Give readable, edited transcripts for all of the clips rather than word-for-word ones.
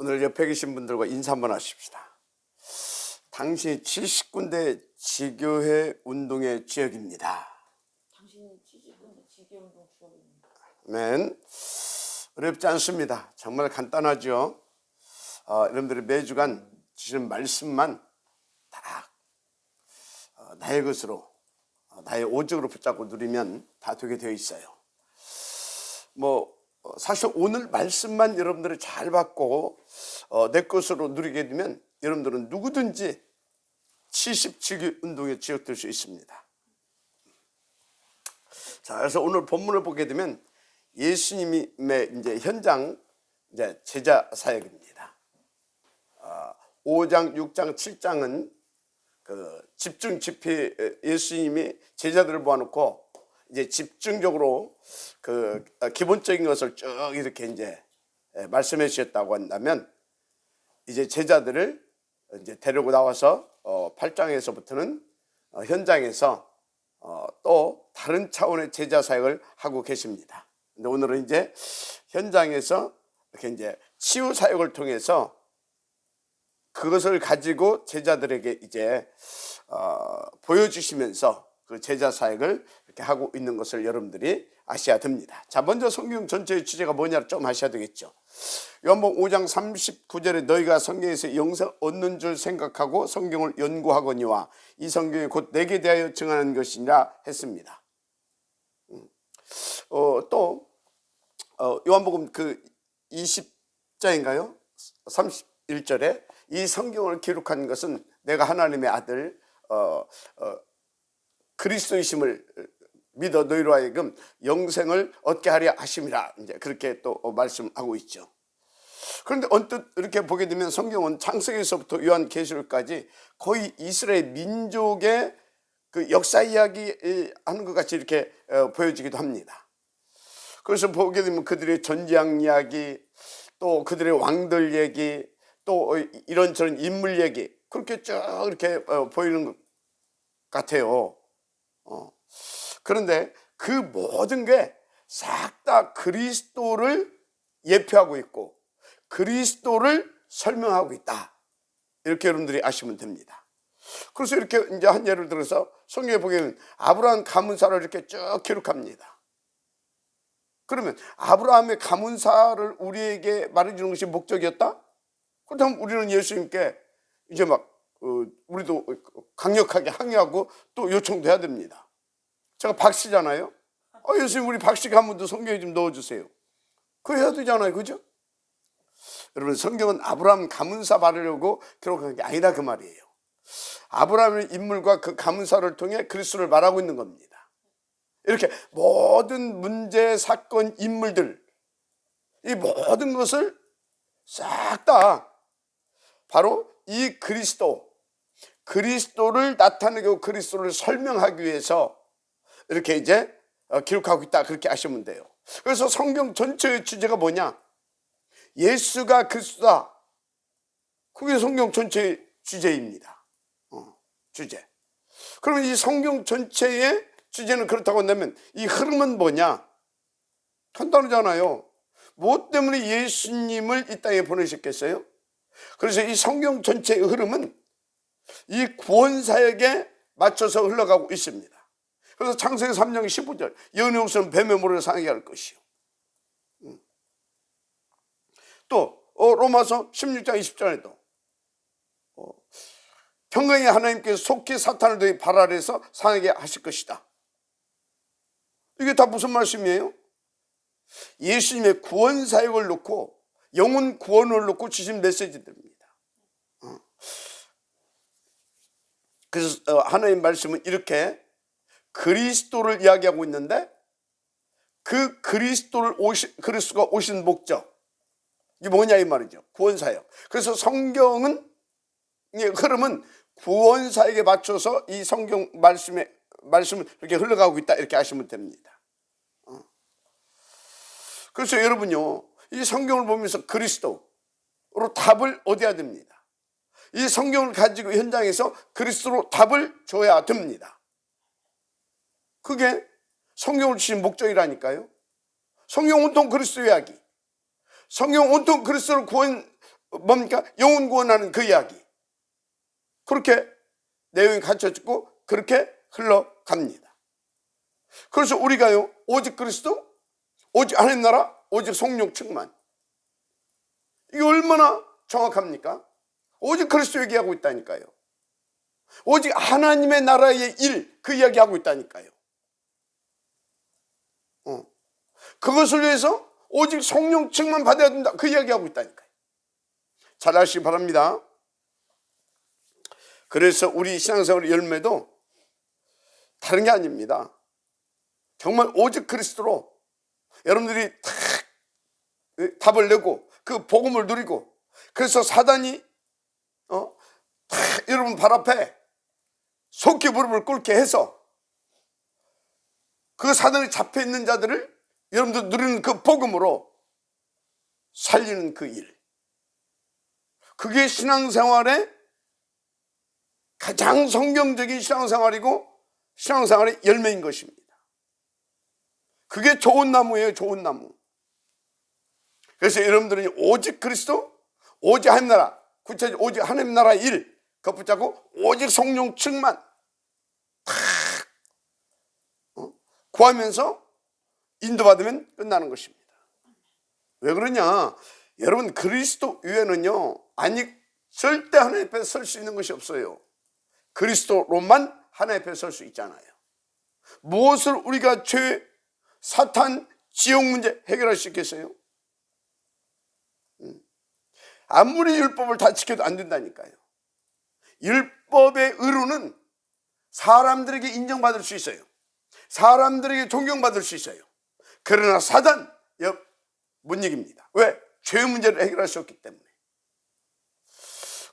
오늘 옆에 계신 분들과 인사 한번 하십시다. 당신이 70군데 지교회 운동의 지역입니다. 당신이 70군데 지교회 운동 지역입니다. 아멘. 어렵지 않습니다. 정말 간단하죠. 여러분들이 매주간 주시는 말씀만 다 나의 것으로, 나의 오직으로 붙잡고 누리면 다 되게 되어 있어요. 사실 오늘 말씀만 여러분들이 잘 받고 내 것으로 누리게 되면 여러분들은 누구든지 70지교 운동의 지역 될 수 있습니다. 자, 그래서 오늘 본문을 보게 되면 예수님의 이제 현장 이제 제자 사역입니다. 5장, 6장, 7장은 그 집중 집회, 예수님이 제자들을 모아놓고 이제 집중적으로 그 기본적인 것을 쭉 이렇게 이제 말씀해 주셨다고 한다면, 이제 제자들을 이제 데리고 나와서 8장에서부터는 현장에서 또 다른 차원의 제자 사역을 하고 계십니다. 근데 오늘은 이제 현장에서 이렇게 이제 치유 사역을 통해서 그것을 가지고 제자들에게 이제 보여주시면서 그 제자 사역을 이렇게 하고 있는 것을 여러분들이 아셔야 됩니다. 자, 먼저 성경 전체의 주제가 뭐냐를 좀 아셔야 되겠죠. 요한복음 5장 39절에 너희가 성경에서 영생 얻는 줄 생각하고 성경을 연구하거니와 이 성경이 곧 내게 대하여 증언하는 것이니라 했습니다. 또 요한복음 그 20장인가요? 31절에 이 성경을 기록한 것은 내가 하나님의 아들 그리스도이심을 믿어 너희로 하여금 영생을 얻게 하려 하심이라, 이제 그렇게 또 말씀하고 있죠. 그런데 언뜻 이렇게 보게 되면 성경은 창세기에서부터 요한계시록까지 거의 이스라엘 민족의 그 역사 이야기 하는 것 같이 이렇게 보여지기도 합니다. 그래서 보게 되면 그들의 전쟁 이야기, 또 그들의 왕들 얘기, 또 이런저런 인물 얘기, 그렇게 쭉 이렇게 보이는 것 같아요. 그런데 그 모든 게 싹 다 그리스도를 예표하고 있고 그리스도를 설명하고 있다, 이렇게 여러분들이 아시면 됩니다. 그래서 이렇게 이제 한 예를 들어서 성경에 보면 아브라함 가문사를 이렇게 쭉 기록합니다. 그러면 아브라함의 가문사를 우리에게 말해주는 것이 목적이었다? 그렇다면 우리는 예수님께 이제 우리도 강력하게 항의하고 또 요청도 해야 됩니다. 제가 박씨잖아요. 예수님, 우리 박씨 가문도 성경에 좀 넣어주세요. 그거 해야 되잖아요, 그죠? 여러분, 성경은 아브라함 가문사 말하려고 기록한 게 아니다, 그 말이에요. 아브라함의 인물과 그 가문사를 통해 그리스도를 말하고 있는 겁니다. 이렇게 모든 문제, 사건, 인물들, 이 모든 것을 싹 다 바로 이 그리스도를 나타내고 그리스도를 설명하기 위해서 이렇게 이제 기록하고 있다, 그렇게 아시면 돼요. 그래서 성경 전체의 주제가 뭐냐? 예수가 그리스도다. 그게 성경 전체의 주제입니다. 주제. 그러면 이 성경 전체의 주제는 그렇다고 한다면 이 흐름은 뭐냐? 간단하잖아요. 무엇 때문에 예수님을 이 땅에 보내셨겠어요? 그래서 이 성경 전체의 흐름은 이 구원사역에 맞춰서 흘러가고 있습니다. 그래서 창세기 3장 15절 여호와의 목소리는 뱀의 모를 상하게 할 것이요. 또 로마서 16장 20절에도 평강의 하나님께서 속히 사탄을 너희 발 아래에서 상하게 하실 것이다. 이게 다 무슨 말씀이에요? 예수님의 구원사역을 놓고, 영혼 구원을 놓고 주신 메시지들입니다. 그래서 하나님 말씀은 이렇게 그리스도를 이야기하고 있는데, 그 그리스도가 오신 목적, 이게 뭐냐 이 말이죠. 구원사역. 그래서 성경은, 흐름은 구원사역에 맞춰서 이 성경 말씀을 이렇게 흘러가고 있다, 이렇게 아시면 됩니다. 그래서 여러분요, 이 성경을 보면서 그리스도로 답을 얻어야 됩니다. 이 성경을 가지고 현장에서 그리스도로 답을 줘야 됩니다. 그게 성경을 주신 목적이라니까요. 성경 온통 그리스도 이야기, 성경 온통 그리스도를 뭡니까? 영혼 구원하는 그 이야기. 그렇게 내용이 갖춰지고 그렇게 흘러갑니다. 그래서 우리가요, 오직 그리스도, 오직 하나님 나라, 오직 성령 충만. 이게 얼마나 정확합니까? 오직 그리스도 얘기하고 있다니까요. 오직 하나님의 나라의 일, 그 이야기하고 있다니까요. 그것을 위해서 오직 성령 충만 받아야 된다, 그 이야기하고 있다니까요. 잘 아시기 바랍니다. 그래서 우리 신앙생활의 열매도 다른 게 아닙니다. 정말 오직 그리스도로 여러분들이 다 답을 내고 그 복음을 누리고, 그래서 사단이 여러분 발 앞에 속기 무릎을 꿇게 해서 그 사단에 잡혀 있는 자들을 여러분들 누리는 그 복음으로 살리는 그 일, 그게 신앙생활의 가장 성경적인 신앙생활이고 신앙생활의 열매인 것입니다. 그게 좋은 나무예요, 좋은 나무. 그래서 여러분들은 오직 그리스도, 오직 하나님 나라, 구체적으로 오직 하나님 나라의 일, 그것 붙잡고 오직 성령 충만 탁 구하면서 인도받으면 끝나는 것입니다. 왜 그러냐? 여러분, 그리스도 위에는요, 절대 하나님 앞에 설 수 있는 것이 없어요. 그리스도로만 하나님 앞에 설 수 있잖아요. 무엇을 우리가 죄, 사탄, 지옥 문제 해결할 수 있겠어요? 아무리 율법을 다 지켜도 안 된다니까요. 율법의 의로는 사람들에게 인정받을 수 있어요. 사람들에게 존경받을 수 있어요. 그러나 사단 못 이깁니다. 왜? 죄 문제를 해결할 수 없기 때문에.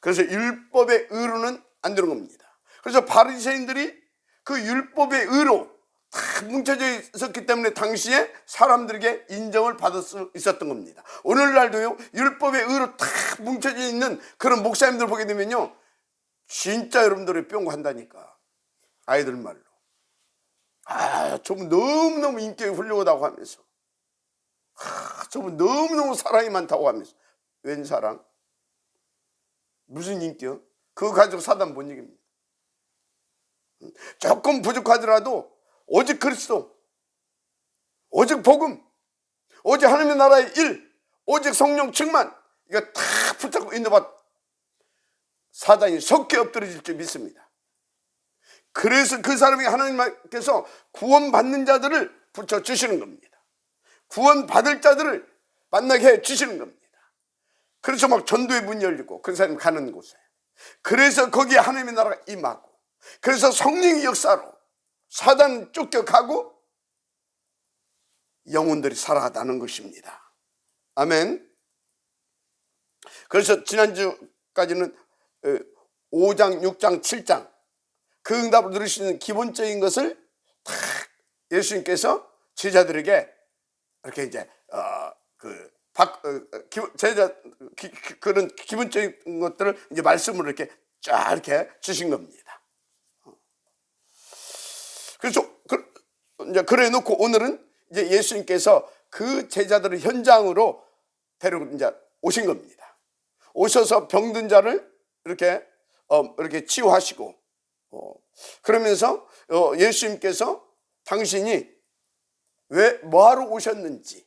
그래서 율법의 의로는 안 되는 겁니다. 그래서 바리새인들이 그 율법의 의로 다 뭉쳐져 있었기 때문에 당시에 사람들에게 인정을 받을 수 있었던 겁니다. 오늘날도요, 율법의 의로 다 뭉쳐져 있는 그런 목사님들 보게 되면요, 진짜 여러분들이 뿅한다니까. 아이들 말로. 저분 너무너무 인격이 훌륭하다고 하면서, 저분 너무너무 사랑이 많다고 하면서. 웬 사랑? 무슨 인격? 그거 가지고 사단 못 이깁니다. 조금 부족하더라도 오직 그리스도, 오직 복음, 오직 하나님의 나라의 일, 오직 성령 충만, 이거 다 붙잡고 인도받 사단이 속게 엎드려질 줄 믿습니다. 그래서 그 사람이 하나님께서 구원받는 자들을 붙여주시는 겁니다. 구원받을 자들을 만나게 해주시는 겁니다. 그래서 막 전도의 문이 열리고 그 사람이 가는 곳에, 그래서 거기에 하나님의 나라가 임하고, 그래서 성령의 역사로 사단 쫓겨가고 영혼들이 살아나는 것입니다. 아멘. 그래서 지난주까지는 5장, 6장, 7장 그 응답을 누릴 수 있는 기본적인 것을 다 예수님께서 제자들에게 이렇게 이제 그런 기본적인 것들을 이제 말씀으로 이렇게 쫙 이렇게 주신 겁니다. 그래서 이제 그래 놓고 오늘은 이제 예수님께서 그 제자들을 현장으로 데리고 이제 오신 겁니다. 오셔서 병든 자를 이렇게 치유하시고, 그러면서 예수님께서 당신이 왜 뭐하러 오셨는지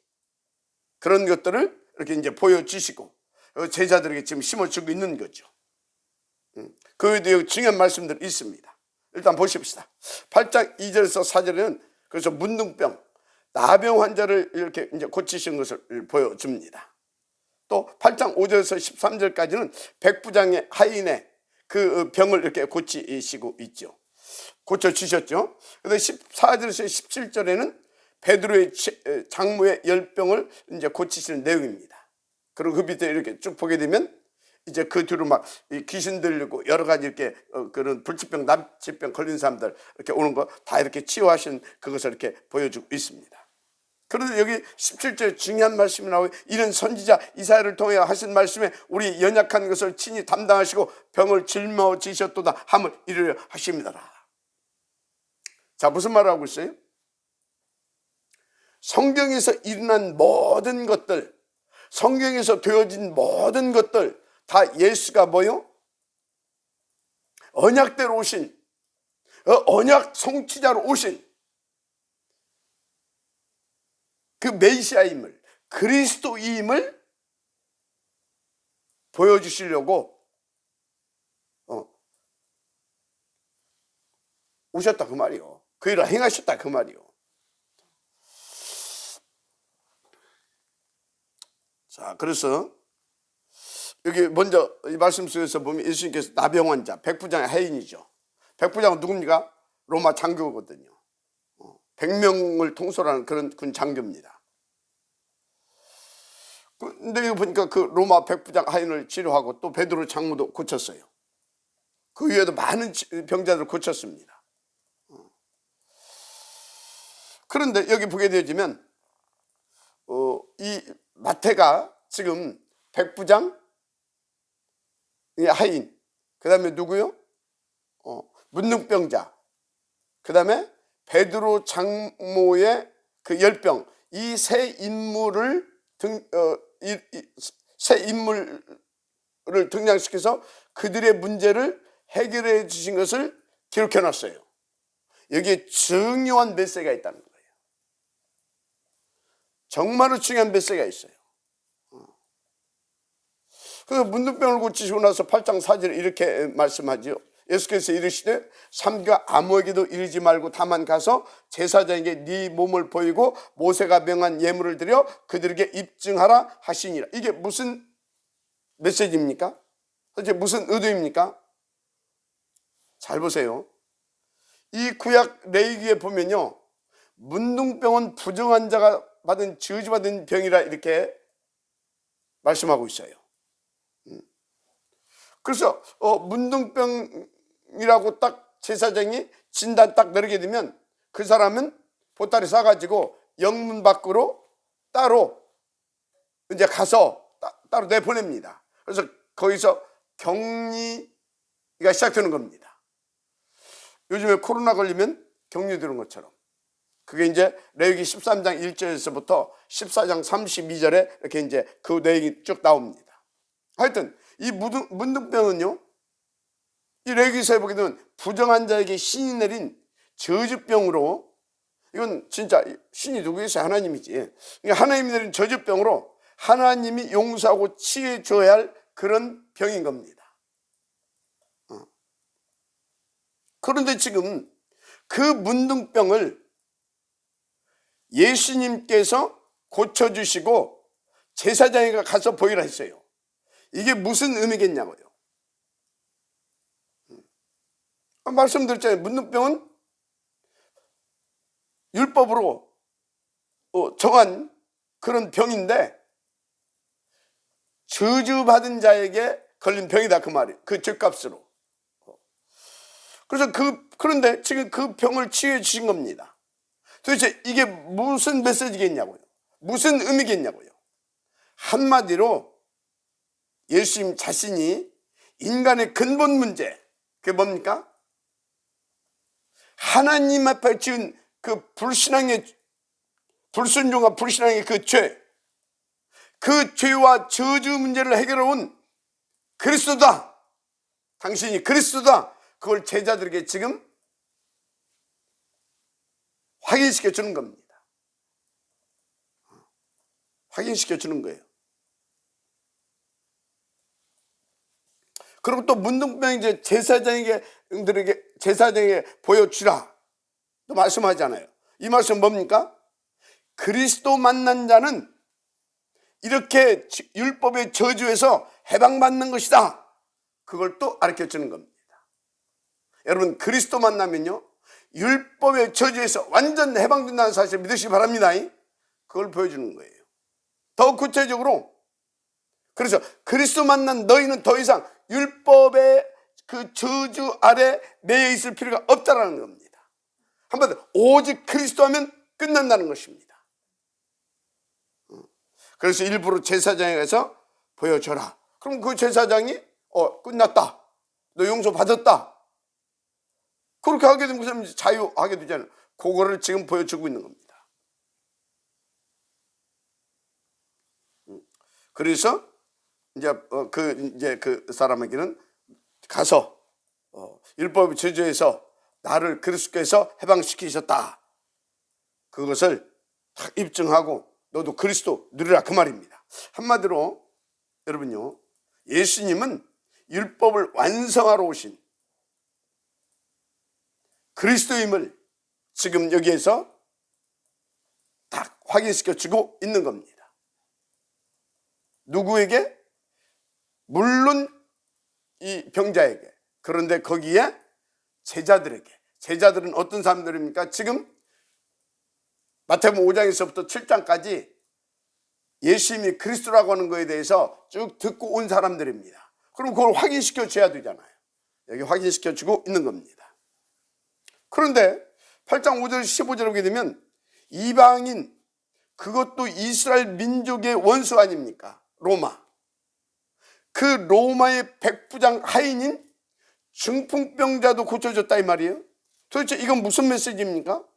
그런 것들을 이렇게 이제 보여주시고 제자들에게 지금 심어주고 있는 거죠. 그 외에도 중요한 말씀들이 있습니다. 일단 보십시다. 8장 2절에서 4절에는 그래서 문둥병, 나병 환자를 이렇게 이제 고치신 것을 보여줍니다. 또 8장 5절에서 13절까지는 백부장의 하인의 그 병을 이렇게 고치시고 있죠. 고쳐주셨죠. 그런데 14절에서 17절에는 베드로의 장모의 열병을 이제 고치시는 내용입니다. 그리고 그 밑에 이렇게 쭉 보게 되면 이제 그 뒤로 막 귀신 들리고 여러 가지 이렇게 그런 불치병, 난치병 걸린 사람들 이렇게 오는 거 다 이렇게 치유하신 그것을 이렇게 보여주고 있습니다. 그런데 여기 17절 중요한 말씀이 나오고, 이런 선지자 이사야를 통해 하신 말씀에 우리 연약한 것을 친히 담당하시고 병을 짊어지셨도다 함을 이루려 하십니다. 자, 무슨 말을 하고 있어요? 성경에서 일어난 모든 것들, 성경에서 되어진 모든 것들, 다 예수가 뭐요? 언약대로 오신, 언약 성취자로 오신 그 메시아임을, 그리스도임을 보여주시려고 오셨다 그 말이요. 그 일을 행하셨다 그 말이요. 자, 그래서 여기 먼저 이 말씀 속에서 보면 예수님께서 나병 자, 백부장의 하인이죠. 백부장은 누굽니까? 로마 장교거든요. 100명을 통솔하는 그런 군 장교입니다. 근데 여기 보니까 그 로마 백부장 하인을 치료하고 또 베드로 장모도 고쳤어요. 그 위에도 많은 병자들을 고쳤습니다. 그런데 여기 보게 되어지면 이 마태가 지금 백부장 하인, 그 다음에 누구요? 문둥병자, 그 다음에 베드로 장모의 그 열병, 이 세 인물을 등장시켜서 그들의 문제를 해결해 주신 것을 기록해 놨어요. 여기에 중요한 메시지가 있다는 거예요. 정말로 중요한 메시지가 있어요. 그래서 문둥병을 고치시고 나서 8장 4절에 이렇게 말씀하죠. 예수께서 이르시되 삼가 아무에게도 이르지 말고 다만 가서 제사장에게 네 몸을 보이고 모세가 명한 예물을 드려 그들에게 입증하라 하시니라. 이게 무슨 메시지입니까? 도대체 무슨 의도입니까? 잘 보세요. 이 구약 레위기에 보면요, 문둥병은 부정한 자가 받은 저주받은 병이라 이렇게 말씀하고 있어요. 그래서 문둥병이라고 딱 제사장이 진단 딱 내리게 되면 그 사람은 보따리 싸가지고 영문 밖으로 따로 이제 가서 따로 내보냅니다. 그래서 거기서 격리가 시작되는 겁니다. 요즘에 코로나 걸리면 격리 되는 것처럼. 그게 이제 레위기 13장 1절에서부터 14장 32절에 이렇게 이제 그 내용이 쭉 나옵니다. 하여튼 이 문둥병은요, 이 레위기서에 보게 되면 부정한 자에게 신이 내린 저주병으로, 이건 진짜 신이 누구겠어요? 하나님이지. 하나님이 내린 저주병으로 하나님이 용서하고 치유해 줘야 할 그런 병인 겁니다. 그런데 지금 그 문둥병을 예수님께서 고쳐주시고 제사장에게 가서 보이라 했어요. 이게 무슨 의미겠냐고요. 말씀드렸잖아요. 문둥병은 율법으로 정한 그런 병인데 저주받은 자에게 걸린 병이다 그 말이에요. 그 죄값으로. 그래서 그런데 지금 그 병을 치유해 주신 겁니다. 도대체 이게 무슨 메시지겠냐고요. 무슨 의미겠냐고요. 한마디로 예수님 자신이 인간의 근본 문제, 그게 뭡니까? 하나님 앞에 지은 그 불순종과 불신앙의 그 죄, 그 죄와 저주 문제를 해결해 온 그리스도다. 당신이 그리스도다. 그걸 제자들에게 지금 확인시켜 주는 겁니다. 확인시켜 주는 거예요. 그리고 또 문둥병 이제 제사장에게 보여주라. 또 말씀하잖아요. 이 말씀 뭡니까? 그리스도 만난 자는 이렇게 율법의 저주에서 해방받는 것이다. 그걸 또 가르쳐 주는 겁니다. 여러분, 그리스도 만나면요, 율법의 저주에서 완전 해방된다는 사실을 믿으시기 바랍니다. 그걸 보여주는 거예요. 더 구체적으로, 그래서 그리스도 만난 너희는 더 이상 율법의 그 저주 아래 매여 있을 필요가 없다라는 겁니다. 한마디로 오직 그리스도 하면 끝난다는 것입니다. 그래서 일부러 제사장에 가서 보여줘라. 그럼 그 제사장이 끝났다, 너 용서 받았다, 그렇게 하게 되면 그 사람이 자유하게 되잖아요. 그거를 지금 보여주고 있는 겁니다. 그래서 이제 그 사람에게는 가서 율법의 저주에서 나를 그리스도께서 해방시키셨다. 그것을 딱 입증하고 너도 그리스도 누리라 그 말입니다. 한마디로 여러분요, 예수님은 율법을 완성하러 오신 그리스도임을 지금 여기에서 딱 확인시켜주고 있는 겁니다. 누구에게? 물론 이 병자에게. 그런데 거기에 제자들에게. 제자들은 어떤 사람들입니까? 지금 마태복음 5장에서부터 7장까지 예수님이 그리스도라고 하는 것에 대해서 쭉 듣고 온 사람들입니다. 그럼 그걸 확인시켜 줘야 되잖아요. 여기 확인시켜 주고 있는 겁니다. 그런데 8장 5절 15절에 보게 되면 이방인, 그것도 이스라엘 민족의 원수 아닙니까? 로마. 그 로마의 백부장 하인인 중풍병자도 고쳐졌다 이 말이에요. 도대체 이건 무슨 메시지입니까?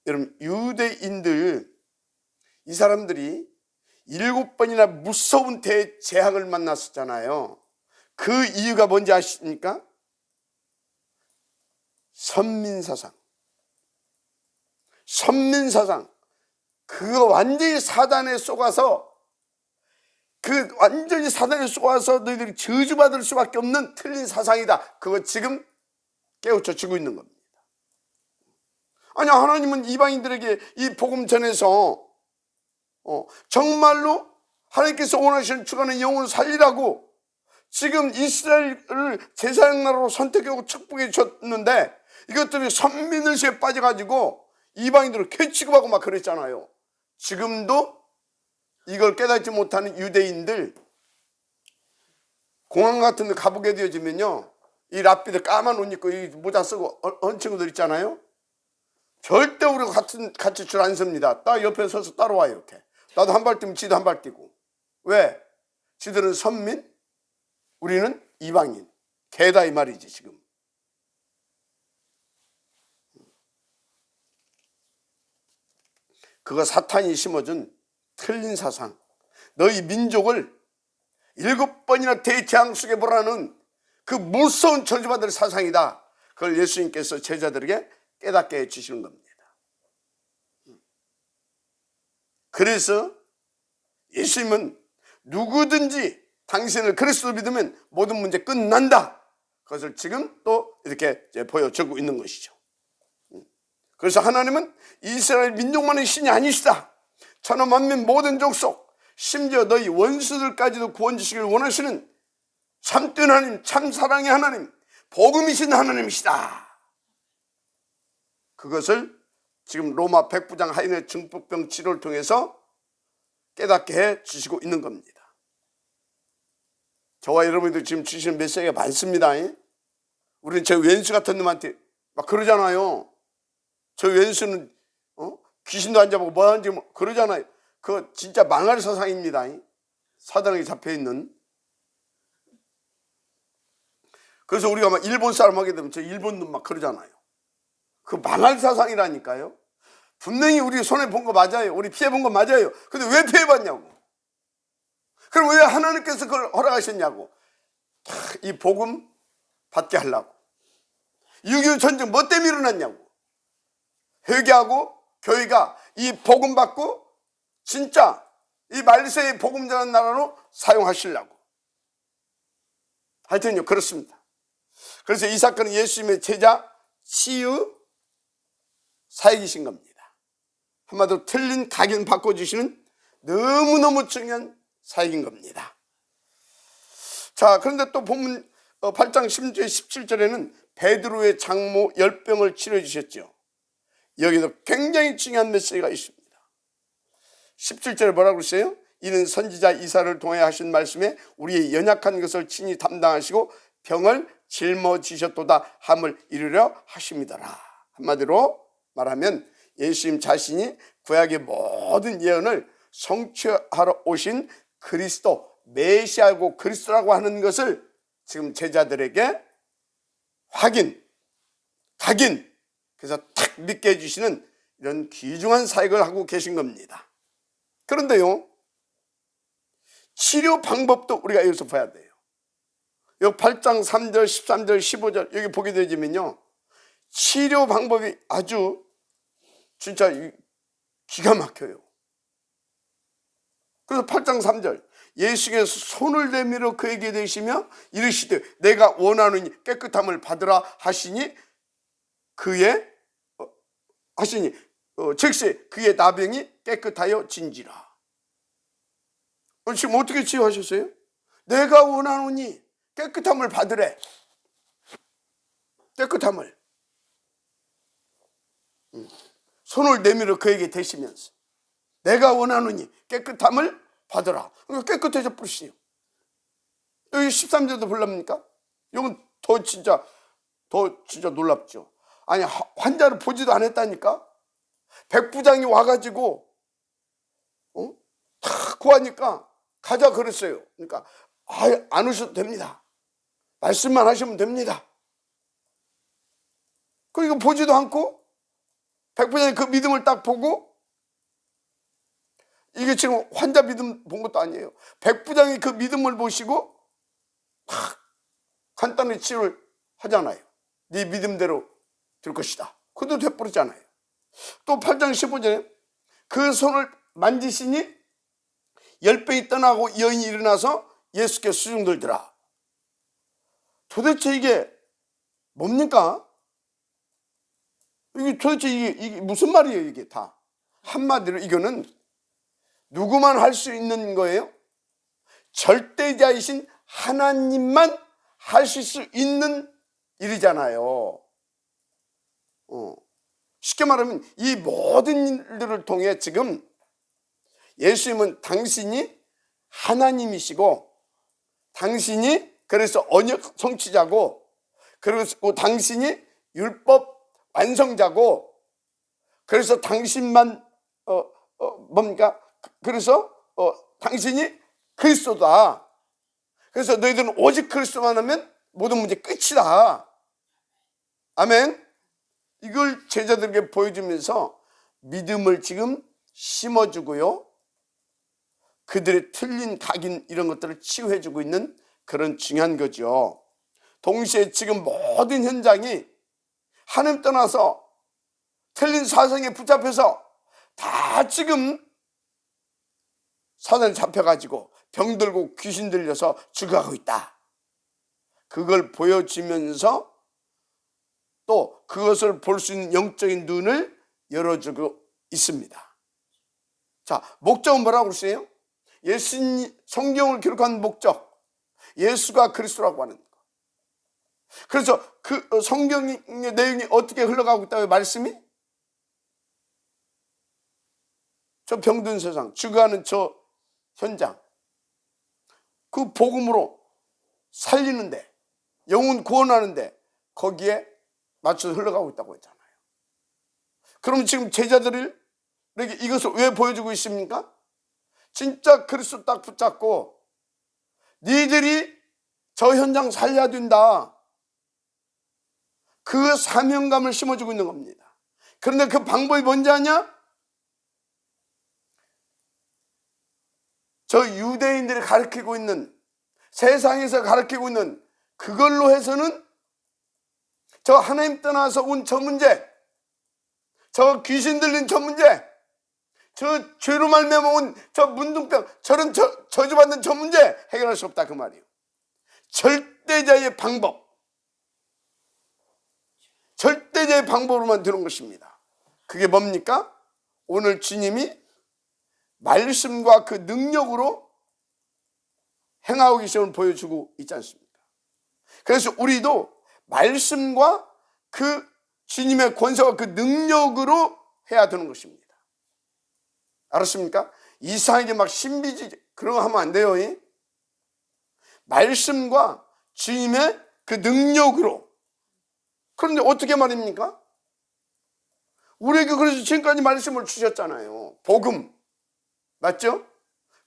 여러분, 유대인들, 이 사람들이 7번이나 무서운 대재앙을 만났었잖아요. 그 이유가 뭔지 아십니까? 선민사상. 선민사상. 그거 완전히 사단에 속아서, 너희들이 저주받을 수밖에 없는 틀린 사상이다. 그거 지금 깨우쳐 주고 있는 겁니다. 아니, 하나님은 이방인들에게 이 복음 전해서 정말로 하나님께서 원하시는 주관의 영혼을 살리라고 지금 이스라엘을 제사장 나라로 선택하고 축복해 줬는데, 이것들이 선민의식에 빠져가지고 이방인들을 개취급하고 막 그랬잖아요. 지금도 이걸 깨닫지 못하는 유대인들, 공항 같은 데 가보게 되어지면요, 이 랍비들 까만 옷 입고 이 모자 쓰고 한 친구들 있잖아요. 절대 우리가 같이 줄 안 섭니다. 딱 옆에 서서 따라와요. 이렇게 나도 한 발 뛰면 지도 한 발 뛰고. 왜? 지들은 선민, 우리는 이방인. 개다 이 말이지 지금. 그거 사탄이 심어준 틀린 사상. 너희 민족을 7번이나 대재앙 속에 보라는 그 무서운 저주받을 사상이다. 그걸 예수님께서 제자들에게 깨닫게 해주시는 겁니다. 그래서 예수님은 누구든지 당신을 그리스도 믿으면 모든 문제 끝난다. 그것을 지금 또 이렇게 보여주고 있는 것이죠. 그래서 하나님은 이스라엘 민족만의 신이 아니시다. 천하 만민 모든 족속, 심지어 너희 원수들까지도 구원 주시길 원하시는 참된 하나님, 참 사랑의 하나님, 복음이신 하나님이시다. 그것을 지금 로마 백부장 하인의 중풍병 치료를 통해서 깨닫게 해 주시고 있는 겁니다. 저와 여러분들 지금 주시는 메시지가 많습니다. 우리는 저 왼수 같은 놈한테 막 그러잖아요. 저 왼수는 귀신도 안 잡고 뭐 하는지 그러잖아요. 그거 진짜 망할 사상입니다. 사단에게 잡혀있는. 그래서 우리가 막 일본 사람 하게 되면 저 일본 놈 막 그러잖아요. 그 망할 사상이라니까요. 분명히 우리 손해본 거 맞아요. 우리 피해본 거 맞아요. 근데 왜 피해봤냐고. 그럼 왜 하나님께서 그걸 허락하셨냐고. 이 복음 받게 하려고. 6.25 전쟁 뭐 때문에 일어났냐고. 회개하고 교회가 이 복음 받고 진짜 이 말세의 복음 전하는 나라로 사용하시려고. 하여튼요, 그렇습니다. 그래서 이 사건은 예수님의 제자 치유 사역이신 겁니다. 한마디로 틀린 각인 바꿔주시는 너무너무 중요한 사역인 겁니다. 자, 그런데 또 본문 8장 17절에는 베드로의 장모 열병을 치료해 주셨죠. 여기도 굉장히 중요한 메시지가 있습니다. 17절에 뭐라고 그러세요? 이는 선지자 이사를 통해 하신 말씀에 우리의 연약한 것을 친히 담당하시고 병을 짊어지셨도다 함을 이루려 하심이더라. 한마디로 말하면 예수님 자신이 구약의 모든 예언을 성취하러 오신 그리스도, 메시아고 그리스도라고 하는 것을 지금 제자들에게 확인, 각인, 그래서 탁 믿게 해주시는 이런 귀중한 사역을 하고 계신 겁니다. 그런데요, 치료 방법도 우리가 여기서 봐야 돼요. 여기 8장 3절, 13절, 15절 여기 보게 되지면요, 치료 방법이 아주 진짜 기가 막혀요. 그래서 8장 3절, 예수께서 손을 내밀어 그에게 대시며 이르시되 내가 원하노니 깨끗함을 받으라 하시니 즉시 그의 나병이 깨끗하여 진지라. 지금 어떻게 치유하셨어요? 내가 원하노니 깨끗함을 받으래. 깨끗함을. 손을 내밀어 그에게 대시면서 내가 원하노니 깨끗함을 받으라. 그러니까 깨끗해져 버리세요. 여기 13절도 볼랍니까? 이건 더 진짜 놀랍죠. 아니, 환자를 보지도 않았다니까? 백부장이 와가지고 다 구하니까 가자 그랬어요. 그러니까 안 오셔도 됩니다. 말씀만 하시면 됩니다. 그러니까 보지도 않고 백부장이 그 믿음을 딱 보고, 이게 지금 환자 믿음 본 것도 아니에요. 백부장이 그 믿음을 보시고 딱 간단히 치료를 하잖아요. 네 믿음대로 될 것이다. 그것도 돼버리잖아요. 또 8장 15절에 그 손을 만지시니 열병이 떠나고 여인이 일어나서 예수께 수중들더라. 도대체 이게 뭡니까? 이게 도대체 이게 무슨 말이에요? 이게 다 한마디로 이거는 누구만 할 수 있는 거예요? 절대자이신 하나님만 하실 수 있는 일이잖아요. 쉽게 말하면 이 모든 일들을 통해 지금 예수님은 당신이 하나님이시고, 당신이 그래서 언약 성취자고, 그리고 당신이 율법 완성자고, 그래서 당신만 뭡니까? 그래서 당신이 그리스도다. 그래서 너희들은 오직 그리스도만 하면 모든 문제 끝이다. 아멘. 이걸 제자들에게 보여주면서 믿음을 지금 심어주고요, 그들의 틀린 각인 이런 것들을 치유해주고 있는 그런 중요한 거죠. 동시에 지금 모든 현장이 하나님 떠나서 틀린 사상에 붙잡혀서 다 지금 사단에 잡혀가지고 병들고 귀신 들려서 죽어가고 있다. 그걸 보여주면서 또 그것을 볼 수 있는 영적인 눈을 열어주고 있습니다. 자, 목적은 뭐라고 그러세요? 예수님 성경을 기록한 목적, 예수가 그리스도라고 하는 거. 그래서 그 성경의 내용이 어떻게 흘러가고 있다고요? 말씀이 저 병든 세상, 죽어가는 저 현장, 그 복음으로 살리는데, 영혼 구원하는데 거기에 맞춰서 흘러가고 있다고 했잖아요. 그럼 지금 제자들에게 이것을 왜 보여주고 있습니까? 진짜 그리스도 딱 붙잡고 니들이 저 현장 살려야 된다, 그 사명감을 심어주고 있는 겁니다. 그런데 그 방법이 뭔지 아냐? 저 유대인들이 가르치고 있는, 세상에서 가르치고 있는 그걸로 해서는 저 하나님 떠나서 온 저 문제, 저 귀신 들린 저 문제, 저 죄로 말미암아 온 저 문둥병, 저런 저주받는 저 문제 해결할 수 없다 그 말이에요. 절대자의 방법, 절대자의 방법으로만 되는 것입니다. 그게 뭡니까? 오늘 주님이 말씀과 그 능력으로 행하고 계심을 보여주고 있지 않습니까? 그래서 우리도 말씀과 그 주님의 권세와 그 능력으로 해야 되는 것입니다. 알았습니까? 이상하게 막 신비주의 그런 거 하면 안 돼요. 말씀과 주님의 그 능력으로. 그런데 어떻게 말입니까? 우리에게 그래서 지금까지 말씀을 주셨잖아요. 복음. 맞죠?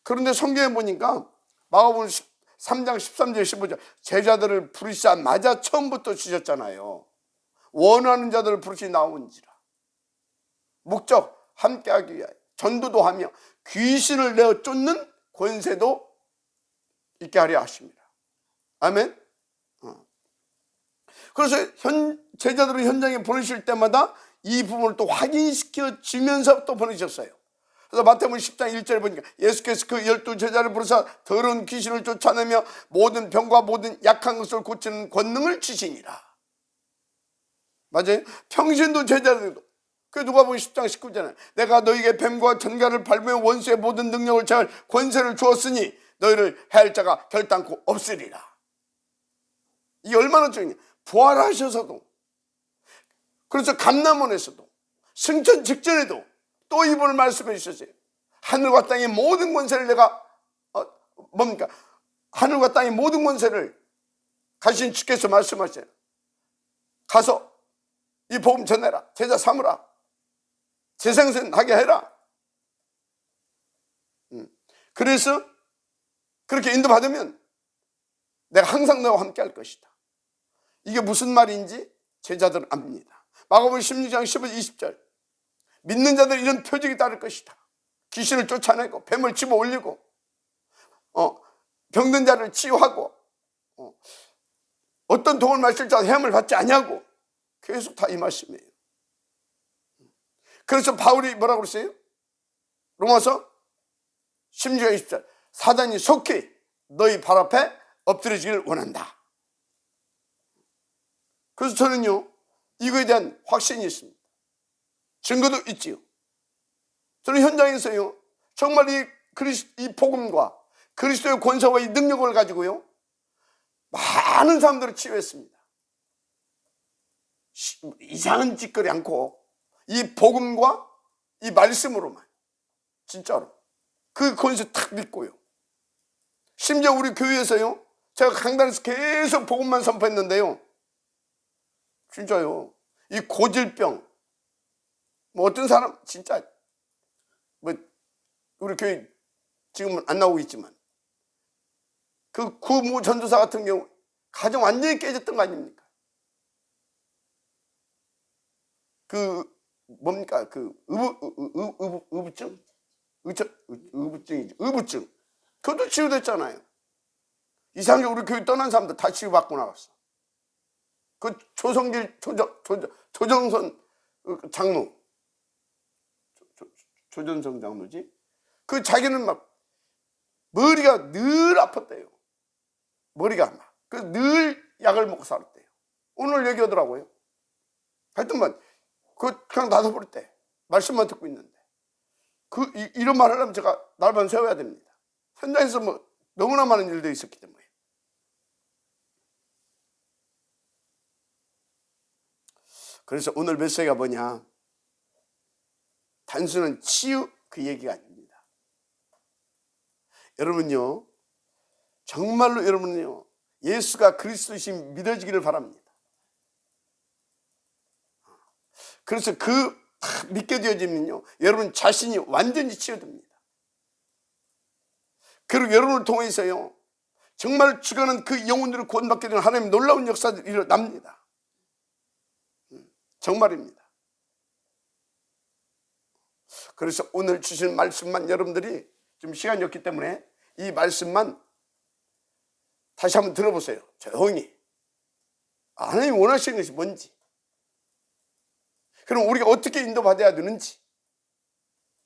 그런데 성경에 보니까 마가복음 3장 13절 15절 제자들을 부르시자마자 처음부터 주셨잖아요. 원하는 자들을 부르시 나온지라. 목적 함께하기 위하여 전도도 하며 귀신을 내어 쫓는 권세도 있게 하려 하십니다. 아멘. 그래서 제자들을 현장에 보내실 때마다 이 부분을 또 확인시켜 주면서 또 보내셨어요. 그래서 마태복음 10장 1절에 보니까 예수께서 그 12 제자를 부르사 더러운 귀신을 쫓아내며 모든 병과 모든 약한 것을 고치는 권능을 주시니라. 맞아요. 평신도 제자들도 그 누가복음 10장 19절에 내가 너희에게 뱀과 전갈을 밟으며 원수의 모든 능력을 제할 권세를 주었으니 너희를 해할 자가 결단코 없으리라. 이게 얼마나 중요해. 부활하셔서도, 그래서 감람원에서도, 승천 직전에도 또 이분을 말씀해 주셨어요. 하늘과 땅의 모든 권세를 내가 뭡니까? 하늘과 땅의 모든 권세를 가신 주께서 말씀하셔요. 가서 이 복음 전해라. 제자 삼으라. 재생선하게 해라. 그래서 그렇게 인도받으면 내가 항상 너와 함께 할 것이다. 이게 무슨 말인지 제자들은 압니다. 마가복음 16장 15, 20절 믿는 자들 이런 표적이 따를 것이다. 귀신을 쫓아내고 뱀을 집어 올리고 병든 자를 치유하고 어떤 독을 마실 자도 해함을 받지 아니하고 계속 다 이 말씀이에요. 그래서 바울이 뭐라고 그랬어요? 로마서 16장 20절 사단이 속히 너희 발 앞에 엎드려지기를 원한다. 그래서 저는요 이거에 대한 확신이 있습니다. 증거도 있지요. 저는 현장에서요 정말 이 복음과 그리스도의 권세와 이 능력을 가지고요 많은 사람들을 치유했습니다. 이상한 짓거리 않고 이 복음과 이 말씀으로만 진짜로 그 권세 탁 믿고요. 심지어 우리 교회에서요 제가 강단에서 계속 복음만 선포했는데요 진짜요 이 고질병 뭐 어떤 사람 진짜 뭐 우리 교회 지금은 안 나오고 있지만 그 구모 전도사 같은 경우 가정 완전히 깨졌던 거 아닙니까? 그 뭡니까? 그 의부증? 의부증이죠. 의부증. 그것도 치유됐잖아요. 이상하게 우리 교회 떠난 사람들 다 치유받고 나갔어. 그 조정선 장로, 조전성 장로지. 그 자기는 막 머리가 늘 아팠대요. 머리가 막. 그래서 늘 약을 먹고 살았대요. 오늘 얘기하더라고요. 하여튼 그냥 놔둬버릴 때 말씀만 듣고 있는데 이런 말 하려면 제가 날밤 세워야 됩니다. 현장에서 너무나 많은 일들이 있었기 때문에. 그래서 오늘 메시지가 뭐냐? 단순한 치유 그 얘기가 아닙니다. 여러분요 정말로 여러분은요 예수가 그리스도이신 믿어지기를 바랍니다. 그래서 믿게 되어지면요 여러분 자신이 완전히 치유됩니다. 그리고 여러분을 통해서요 정말 죽어가는 그 영혼들을 구원받게 되는 하나님의 놀라운 역사들이 일어납니다. 정말입니다. 그래서 오늘 주신 말씀만 여러분들이 좀 시간이 없기 때문에 이 말씀만 다시 한번 들어보세요. 조용히. 하나님이 원하시는 것이 뭔지, 그럼 우리가 어떻게 인도받아야 되는지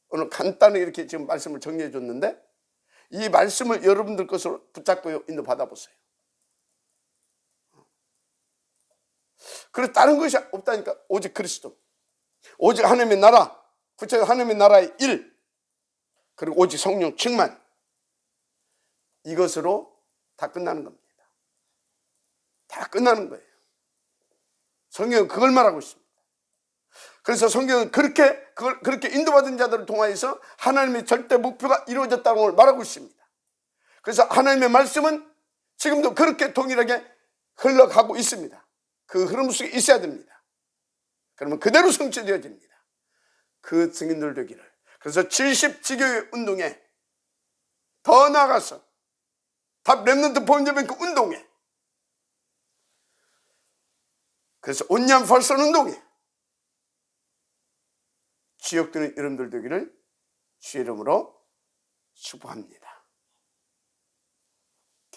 오늘 간단히 이렇게 지금 말씀을 정리해 줬는데 이 말씀을 여러분들 것으로 붙잡고 인도받아 보세요. 그래서 다른 것이 없다니까. 오직 그리스도, 오직 하나님의 나라, 구체적으로 하나님의 나라의 일, 그리고 오직 성령 충만, 이것으로 다 끝나는 겁니다. 다 끝나는 거예요. 성경은 그걸 말하고 있습니다. 그래서 성경은 그렇게 인도받은 자들을 통하여서 하나님의 절대 목표가 이루어졌다는 걸 말하고 있습니다. 그래서 하나님의 말씀은 지금도 그렇게 동일하게 흘러가고 있습니다. 그 흐름 속에 있어야 됩니다. 그러면 그대로 성취되어집니다. 그 증인들 되기를. 그래서 70지교회 운동에 더 나아가서 답 렘넌트 본점의 그 운동에, 그래서 온유한 벌선 운동에 지역되는 여러분들 되기를 주의 이름으로 축복합니다.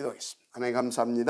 기도하겠습니다. 하나님 감사합니다.